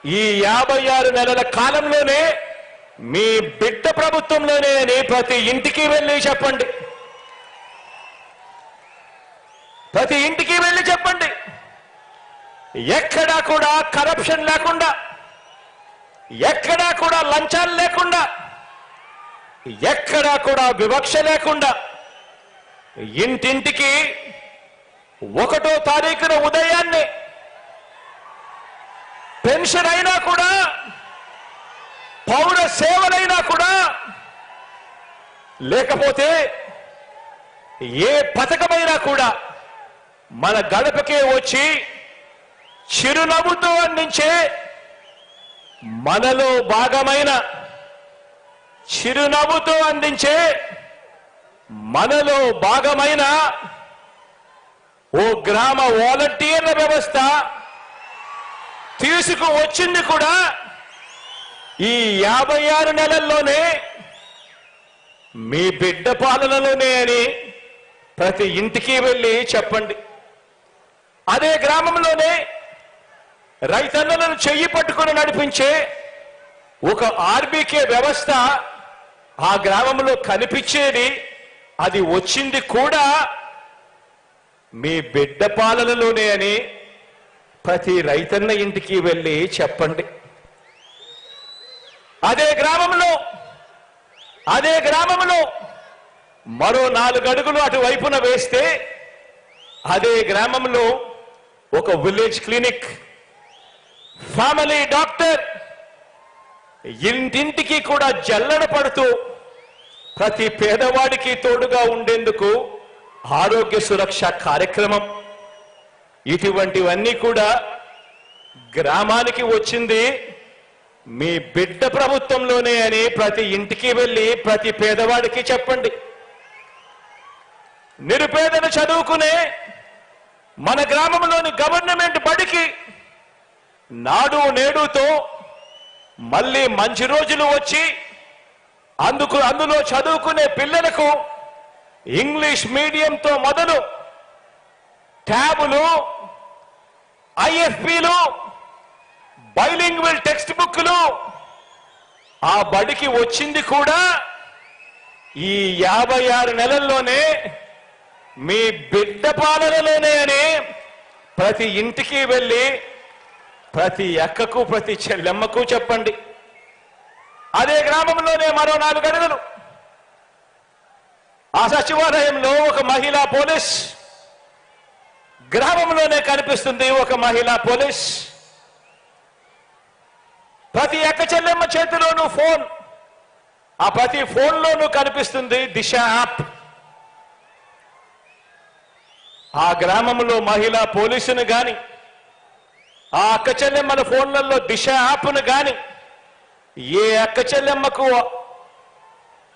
ఈ 56 నెలల కాలంలోనే మీ బిడ్డ ప్రభుత్వంలోనే అని ప్రతి ఇంటికి వెళ్ళి చెప్పండి. ప్రతి ఇంటికి వెళ్ళి చెప్పండి. ఎక్కడా కూడా కరప్షన్ లేకుండా, ఎక్కడా కూడా లంచాలు లేకుండా, ఎక్కడా కూడా వివక్ష లేకుండా ఇంటింటికి 1వ తారీఖున ఉదయాన్నే పెన్షన్ అయినా కూడా, పౌర సేవలైనా కూడా, లేకపోతే ఏ పథకమైనా కూడా మన గడపకే వచ్చి చిరునవ్వుతో అందించే మనలో భాగమైన, చిరునవ్వుతో అందించే మనలో భాగమైన ఓ గ్రామ వాలంటీర్ల వ్యవస్థ తీసుకువచ్చింది కూడా ఈ 56 నెలల్లోనే, మీ బిడ్డ పాలనలోనే అని ప్రతి ఇంటికి వెళ్ళి చెప్పండి. అదే గ్రామంలోనే రైతన్నలను చెయ్యి పట్టుకుని నడిపించే ఒక ఆర్బీకే వ్యవస్థ ఆ గ్రామంలో కనిపించేది, అది వచ్చింది కూడా మీ బిడ్డ పాలనలోనే అని ప్రతి రైతన్న ఇంటికి వెళ్ళి చెప్పండి. అదే గ్రామంలో మరో 4 అడుగులు అటువైపున వేస్తే అదే గ్రామంలో ఒక విలేజ్ క్లినిక్, ఫ్యామిలీ డాక్టర్ ఇంటింటికి కూడా జల్లెడ పడుతూ ప్రతి పేదవాడికి తోడుగా ఉండేందుకు ఆరోగ్య సురక్ష కార్యక్రమం, ఇటువంటివన్నీ కూడా గ్రామానికి వచ్చింది మీ బిడ్డ ప్రభుత్వంలోనే అని ప్రతి ఇంటికి వెళ్ళి ప్రతి పేదవాడికి చెప్పండి. నిరుపేదలు చదువుకునే మన గ్రామంలోని గవర్నమెంట్ బడికి నాడు నేడుతో మళ్ళీ మంచి రోజులు వచ్చి అందులో చదువుకునే పిల్లలకు ఇంగ్లీష్ మీడియంతో మొదలు ట్యాబులు, ఐఎఫ్పీలు, బైలింగ్వల్ టెక్స్ట్ బుక్లు ఆ బడికి వచ్చింది కూడా ఈ 56 నెలల్లోనే, మీ బిడ్డ పాలనలోనే అని ప్రతి ఇంటికి వెళ్ళి ప్రతి అక్కకు ప్రతి చెల్లెమ్మకు చెప్పండి. అదే గ్రామంలోనే మరో 4 అడుగులు ఆ సచివాలయంలో ఒక మహిళా పోలీస్, గ్రామంలోనే కనిపిస్తుంది ఒక మహిళా పోలీస్. ప్రతి అక్క చెల్లెమ్మ చేతిలోనూ ఫోన్, ఆ ప్రతి ఫోన్లోనూ కనిపిస్తుంది దిశ యాప్. ఆ గ్రామంలో మహిళా పోలీసును గాని, ఆ అక్క చెల్లెమ్మల ఫోన్లలో దిశ యాప్ను గాని, ఏ అక్క చెల్లెమ్మకు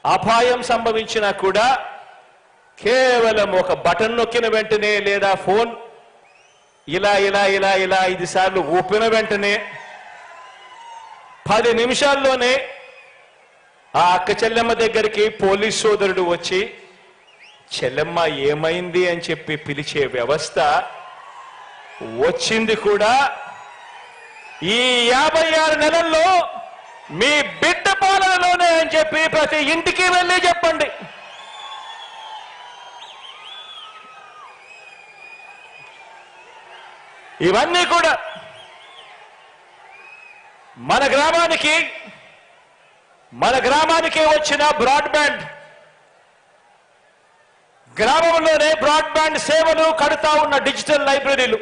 అపాయం సంభవించినా కూడా కేవలం ఒక బటన్ నొక్కిన వెంటనే, లేదా ఫోన్ ఇలా 5 సార్లు ఊపిన వెంటనే 10 నిమిషాల్లోనే ఆ అక్క చెల్లెమ్మ దగ్గరికి పోలీస్ సోదరుడు వచ్చి చెల్లెమ్మ ఏమైంది అని చెప్పి పిలిచే వ్యవస్థ వచ్చింది కూడా ఈ 56 నెలల్లో మీ బిడ్డ పాలనలోనే అని చెప్పి ప్రతి ఇంటికి వెళ్ళి చెప్పండి. ఇవన్నీ కూడా మన గ్రామానికి వచ్చిన బ్రాడ్బ్యాండ్, గ్రామంలోనే బ్రాడ్బ్యాండ్ సేవలు కడతా ఉన్న డిజిటల్ లైబ్రరీలు,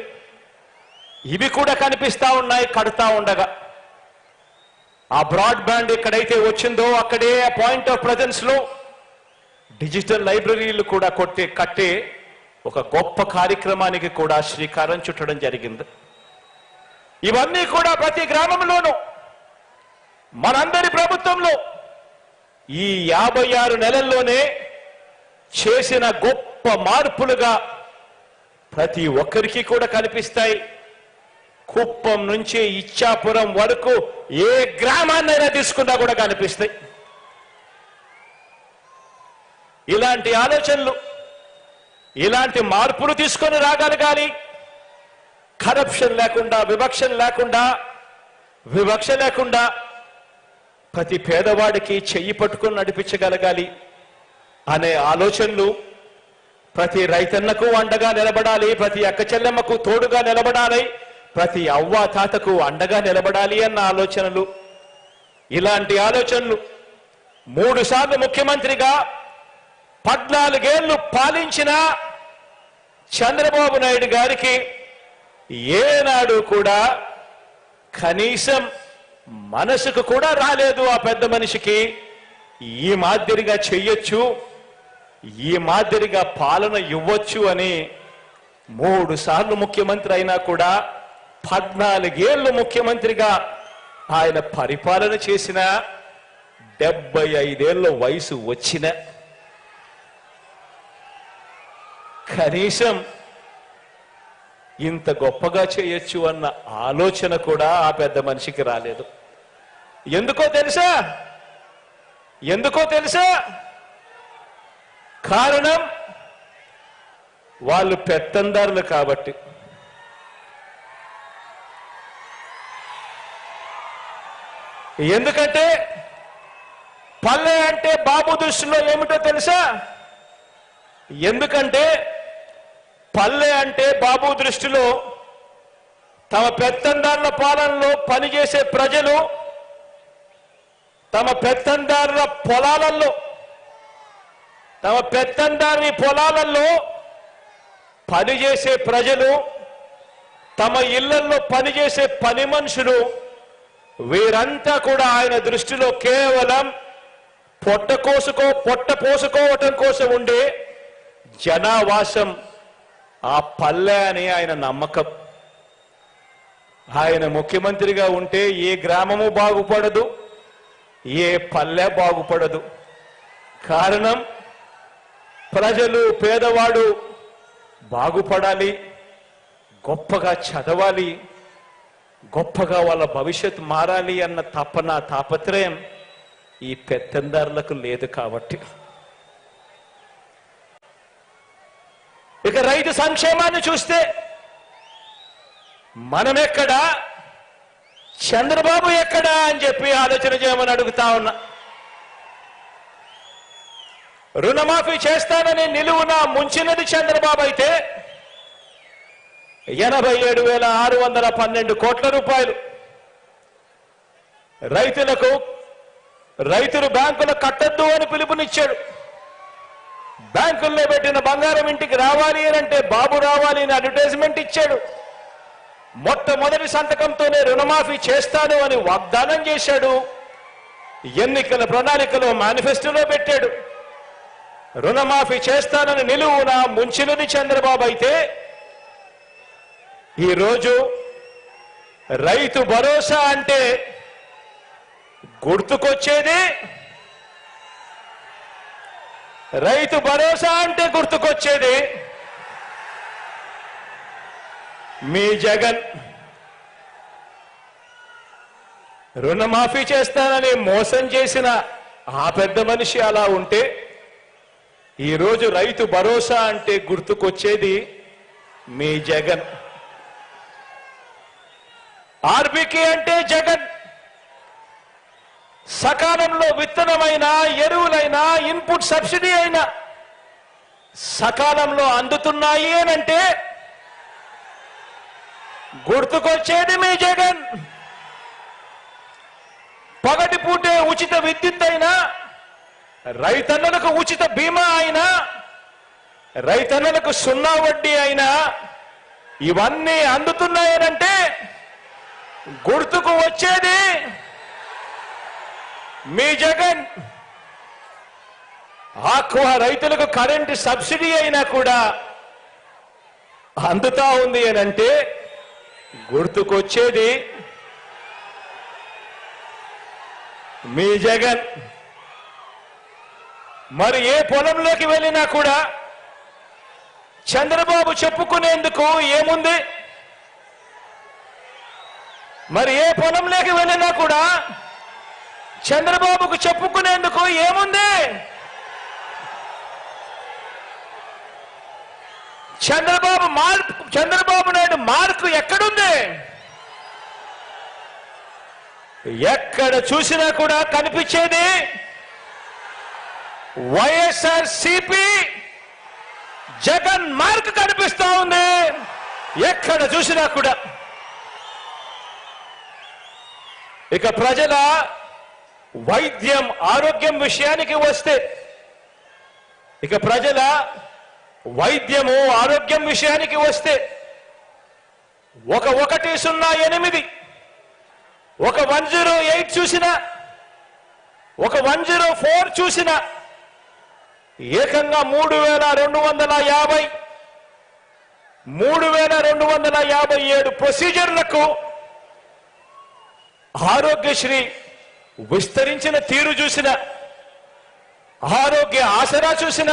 ఇవి కూడా కనిపిస్తా ఉన్నాయి కడతా ఉండగా. ఆ బ్రాడ్బ్యాండ్ ఎక్కడైతే వచ్చిందో అక్కడే పాయింట్ ఆఫ్ ప్రెజెన్స్ లో డిజిటల్ లైబ్రరీలు కూడా కట్టే ఒక గొప్ప కార్యక్రమానికి కూడా శ్రీకారం చుట్టడం జరిగింది. ఇవన్నీ కూడా ప్రతి గ్రామంలోనూ మనందరి ప్రభుత్వంలో ఈ 56 నెలల్లోనే చేసిన గొప్ప మార్పులుగా ప్రతి ఒక్కరికి కూడా కనిపిస్తాయి. కుప్పం నుంచి ఇచ్చాపురం వరకు ఏ గ్రామాన్నైనా తీసుకున్నా కూడా కనిపిస్తాయి. ఇలాంటి ఆలోచనలు, ఇలాంటి మార్పులు తీసుకొని రాగలగాలి. కరప్షన్ లేకుండా, వివక్ష లేకుండా వివక్ష లేకుండా ప్రతి పేదవాడికి చెయ్యి పట్టుకొని నడిపించగలగాలి అనే ఆలోచనలు, ప్రతి రైతన్నకు అండగా నిలబడాలి, ప్రతి అక్క చెల్లెమ్మకు తోడుగా నిలబడాలి, ప్రతి అవ్వ తాతకు అండగా నిలబడాలి అన్న ఆలోచనలు, ఇలాంటి ఆలోచనలు 3 సార్లు ముఖ్యమంత్రిగా 14 ఏళ్లు పాలించిన చంద్రబాబు నాయుడు గారికి ఏనాడు కూడా కనీసం మనసుకు కూడా రాలేదు ఆ పెద్ద మనిషికి ఈ మాదిరిగా చెయ్యొచ్చు, ఈ మాదిరిగా పాలన ఇవ్వచ్చు అని. 3 సార్లు ముఖ్యమంత్రి అయినా కూడా 14 ఏళ్ళు ముఖ్యమంత్రిగా ఆయన పరిపాలన చేసిన 75 ఏళ్ల వయసు వచ్చిన కనీసం ఇంత గొప్పగా చేయొచ్చు అన్న ఆలోచన కూడా ఆ పెద్ద మనిషికి రాలేదు. ఎందుకో తెలుసా? కారణం వాళ్ళు పెత్తందారులు కాబట్టి. ఎందుకంటే పల్లె అంటే బాబు దృష్టిలో ఏమిటో తెలుసా? ఎందుకంటే పల్లె అంటే బాబు దృష్టిలో తమ పెత్తందారుల పాలనలో పనిచేసే ప్రజలు, తమ పెత్తందారుల పొలాలలో పనిచేసే ప్రజలు, తమ ఇళ్లలో పనిచేసే పని మనుషులు, వీరంతా కూడా ఆయన దృష్టిలో కేవలం పొట్ట పోసుకోవటం కోసం ఉండే జనావాసం ఆ పల్లె అని ఆయన నమ్మకం. ఆయన ముఖ్యమంత్రిగా ఉంటే ఏ గ్రామము బాగుపడదు, ఏ పల్లె బాగుపడదు. కారణం ప్రజలు, పేదవాడు బాగుపడాలి, గొప్పగా చదవాలి, గొప్పగా వాళ్ళ భవిష్యత్తు మారాలి అన్న తాపత్రయం ఈ పెత్తందారులకు లేదు కాబట్టి. ఇక రైతు సంక్షేమాన్ని చూస్తే మనమెక్కడా, చంద్రబాబు ఎక్కడా అని చెప్పి ఆలోచన చేయమని అడుగుతా ఉన్నా. రుణమాఫీ చేస్తానని నిలువున ముంచినది చంద్రబాబు అయితే 87,612 కోట్ల రూపాయలు రైతులు బ్యాంకులు కట్టద్దు అని పిలుపునిచ్చాడు. బ్యాంకుల్లో పెట్టిన బంగారం ఇంటికి రావాలి అని అంటే బాబు రావాలి అని అడ్వర్టైజ్మెంట్ ఇచ్చాడు. మొట్టమొదటి సంతకంతోనే రుణమాఫీ చేస్తాను అని వాగ్దానం చేశాడు. ఎన్నికల ప్రణాళికలో మేనిఫెస్టోలో పెట్టాడు. రుణమాఫీ చేస్తానని నిలువున ముంచినది చంద్రబాబు అయితే ఈరోజు రైతు భరోసా అంటే గుర్తుకొచ్చేది మీ జగన్. రుణమాఫీ చేస్తానని మోసం చేసిన ఆ పెద్ద మనిషి అలా ఉంటే ఈరోజు రైతు భరోసా అంటే గుర్తుకొచ్చేది మీ జగన్. ఆర్బీకే అంటే జగన్. సకాలంలో విత్తనమైనా, ఎరువులైనా, ఇన్పుట్ సబ్సిడీ అయినా సకాలంలో అందుతున్నాయి అనంటే గుర్తుకొచ్చేది మీ జగన్. పగటిపూటే ఉచిత విద్యుత్ అయినా, రైతన్నలకు ఉచిత బీమా అయినా, రైతన్నలకు 0 వడ్డీ అయినా ఇవన్నీ అందుతున్నాయనంటే గుర్తుకు వచ్చేది మీ జగన్. ఆక్వా రైతులకు కరెంటు సబ్సిడీ అయినా కూడా అందుతా ఉంది అనంటే గుర్తుకొచ్చేది మీ జగన్. మరి ఏ పొలంలోకి వెళ్ళినా కూడా చంద్రబాబు చెప్పుకునేందుకు ఏముంది? మరి ఏ పొలంలోకి వెళ్ళినా కూడా చంద్రబాబుకు చెప్పుకునేందుకు ఏముంది? చంద్రబాబు నాయుడు మార్కు ఎక్కడుంది? ఎక్కడ చూసినా కూడా కనిపించేది వైఎస్ఆర్సీపీ జగన్ మార్క్ కనిపిస్తా ఉంది. ఎక్కడ చూసినా కూడా. ఇక ప్రజల వైద్యం ఆరోగ్యం విషయానికి వస్తే, ఇక ప్రజల వైద్యము ఆరోగ్యం విషయానికి వస్తే, ఒక 108 ఒక 108 చూసినా, ఒక 104 చూసినా ఏకంగా 3250 3257 ప్రొసీజర్లకు ఆరోగ్యశ్రీ విస్తరించిన తీరు చూసిన, ఆరోగ్య ఆసరా చూసిన,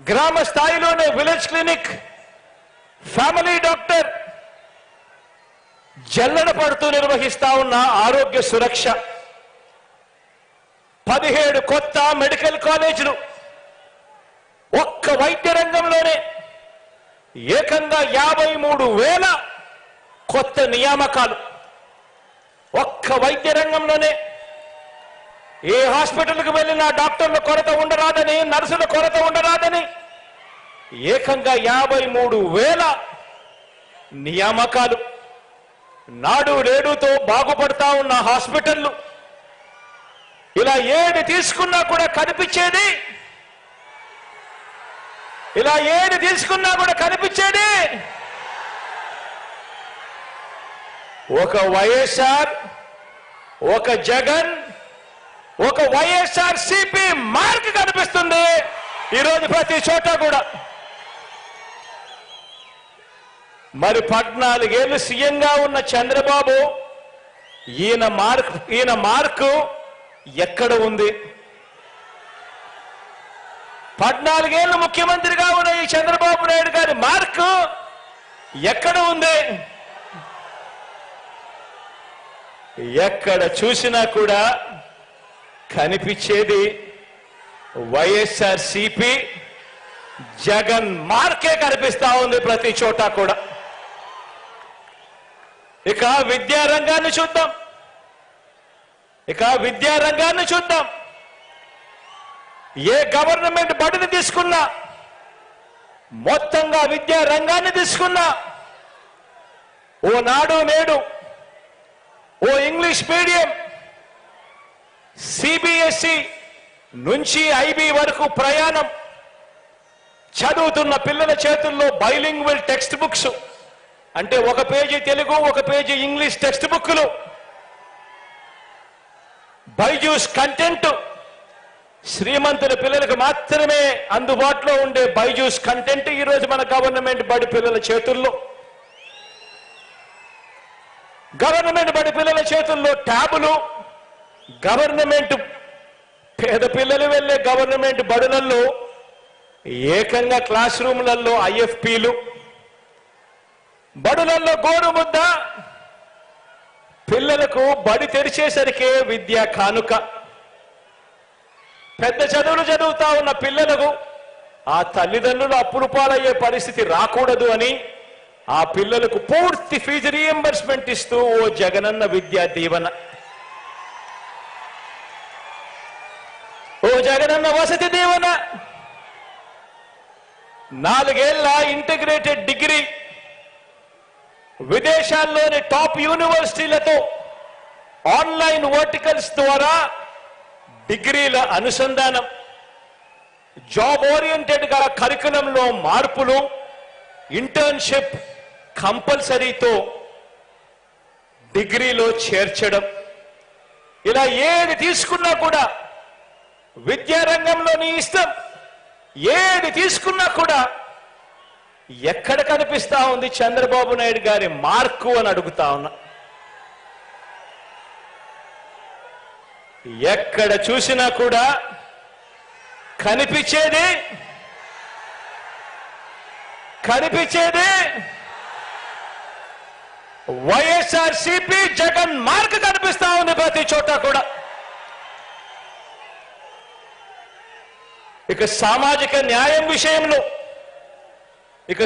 గ్రామ స్థాయిలోనే విలేజ్ క్లినిక్, ఫ్యామిలీ డాక్టర్ జల్లెడ పడుతూ నిర్వహిస్తా ఉన్న ఆరోగ్య సురక్ష, 17 కొత్త మెడికల్ కాలేజీలు, ఒక్క వైద్య రంగంలోనే ఏకంగా 53,000 కొత్త నియామకాలు. ఒక్క వైద్య రంగంలోనే ఏ హాస్పిటల్కి వెళ్ళినా డాక్టర్ల కొరత ఉండరాదని, నర్సుల కొరత ఉండరాదని ఏకంగా 53,000 నియామకాలు. నాడు నేడుతో బాగుపడతా ఉన్న హాస్పిటళ్లు, ఇలా ఏది తీసుకున్నా కూడా కనిపించేది, ఇలా ఏది తీసుకున్నా కూడా కనిపించేది ఒక వైఎస్ఆర్, ఒక జగన్, ఒక వైఎస్ఆర్సీపీ మార్క్ కనిపిస్తుంది ఈరోజు ప్రతి చోట కూడా. మరి 14 ఏళ్ళు సీఎంగా ఉన్న చంద్రబాబు ఈయన మార్కు ఎక్కడ ఉంది? 14 ఏళ్ళు ముఖ్యమంత్రిగా ఉన్న ఈ చంద్రబాబు నాయుడు గారి మార్కు ఎక్కడ ఉంది? ఎక్కడ చూసినా కూడా కనిపించేది వైఎస్ఆర్సీపీ జగన్ మార్కే కనిపిస్తా ఉంది ప్రతి చోట కూడా. ఇక విద్యారంగాన్ని చూద్దాం, ఏ గవర్నమెంట్ బడిని తీసుకున్నా, మొత్తంగా విద్యా రంగాన్ని తీసుకున్నా, ఓ నాడు నేడు, ఓ ఇంగ్లీష్ మీడియం, సిబిఎస్ఈ నుంచి ఐబీ వరకు ప్రయాణం, చదువుతున్న పిల్లల చేతుల్లో బైలింగ్వల్ టెక్స్ట్ బుక్స్, అంటే ఒక పేజీ తెలుగు, ఒక పేజీ ఇంగ్లీష్ టెక్స్ట్ బుక్లు, బైజూస్ కంటెంట్, శ్రీమంతుల పిల్లలకు మాత్రమే అందుబాటులో ఉండే బైజూస్ కంటెంట్ ఈరోజు మన గవర్నమెంట్ బడి పిల్లల చేతుల్లో. గవర్నమెంట్ బడి పిల్లల చేతుల్లో ట్యాబులు, గవర్నమెంట్ పేద పిల్లలు వెళ్ళే గవర్నమెంట్ బడులలో ఏకంగా క్లాస్ రూమ్లలో ఐఎఫ్పీలు, బడులలో గోరుముద్ద, పిల్లలకు బడి తెరిచేసరికే విద్యా కానుక. పెద్ద చదువులు చదువుతా ఉన్న పిల్లలకు ఆ తల్లిదండ్రులు అప్పులు పాలయ్యే పరిస్థితి రాకూడదు అని ఆ పిల్లలకు పూర్తి ఫీజు రీఎంబర్స్మెంట్ ఇస్తూ ఓ జగనన్న విద్యా దీవెన, ఓ జగనన్న వసతి దీవెన, 4 ఏళ్ల ఇంటిగ్రేటెడ్ డిగ్రీ, విదేశాల్లోని టాప్ యూనివర్సిటీలతో ఆన్లైన్ వర్టికల్స్ ద్వారా డిగ్రీల అనుసంధానం, జాబ్ ఓరియంటెడ్ గా కరికులంలో మార్పులు, ఇంటర్న్షిప్ కంపల్సరీతో డిగ్రీలో చేర్చడం. ఇలా ఏది తీసుకున్నా కూడా విద్యారంగంలో నీ ఇష్టం, ఏది తీసుకున్నా కూడా ఎక్కడ కనిపిస్తా ఉంది చంద్రబాబు నాయుడు గారి మార్కు అని అడుగుతా ఉన్నా. ఎక్కడ చూసినా కూడా కనిపించేది వైఎస్ఆర్సీపీ జగన్ మార్క్ కనిపిస్తా ఉంది ప్రతి చోట కూడా. ఇక సామాజిక న్యాయం విషయంలో, ఇక